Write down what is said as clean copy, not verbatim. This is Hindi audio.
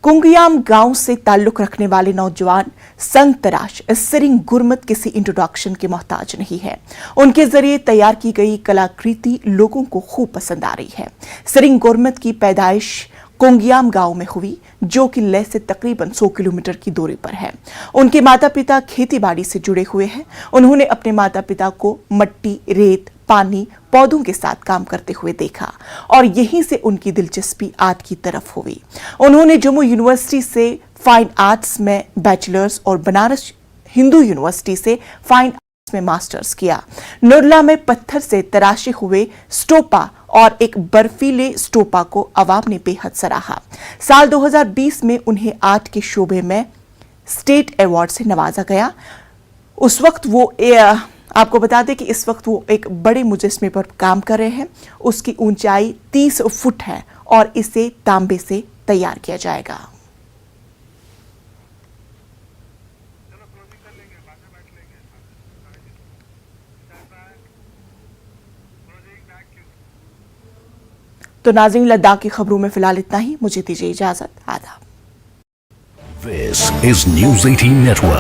कुंगियाम गांव से ताल्लुक रखने वाले नौजवान संग तराश सिरिंग गुरमत किसी इंट्रोडक्शन के मोहताज नहीं है। उनके जरिए तैयार की गई कलाकृति लोगों को खूब पसंद आ रही है। सिरिंग गुरमत की पैदाइश कुंगियाम गांव में हुई, जो कि लेह से तकरीबन 100 किलोमीटर की दूरी पर है। उनके माता पिता खेतीबाड़ी से जुड़े हुए हैं। उन्होंने अपने माता पिता को मट्टी, रेत, पानी, पौधों के साथ काम करते हुए देखा और यहीं से उनकी दिलचस्पी आर्ट की तरफ हुई। उन्होंने जम्मू यूनिवर्सिटी से फाइन आर्ट्स में बैचलर्स और बनारस हिंदू यूनिवर्सिटी से फाइन आर्ट्स में मास्टर्स किया। नुरला में पत्थर से तराशे हुए स्टोपा और एक बर्फीले स्टोपा को अवाम ने बेहद सराहा। साल 2020 में उन्हें आर्ट के शोबे में स्टेट अवार्ड से नवाजा गया। उस वक्त वो आपको बता दें कि इस वक्त वो एक बड़े मुजस्मे पर काम कर रहे हैं। उसकी ऊंचाई 30 फुट है और इसे तांबे से तैयार किया जाएगा। तो नाज़रीन, लद्दाख की खबरों में फिलहाल इतना ही। मुझे दीजिए इजाजत। आदाब। This is News 18 Network.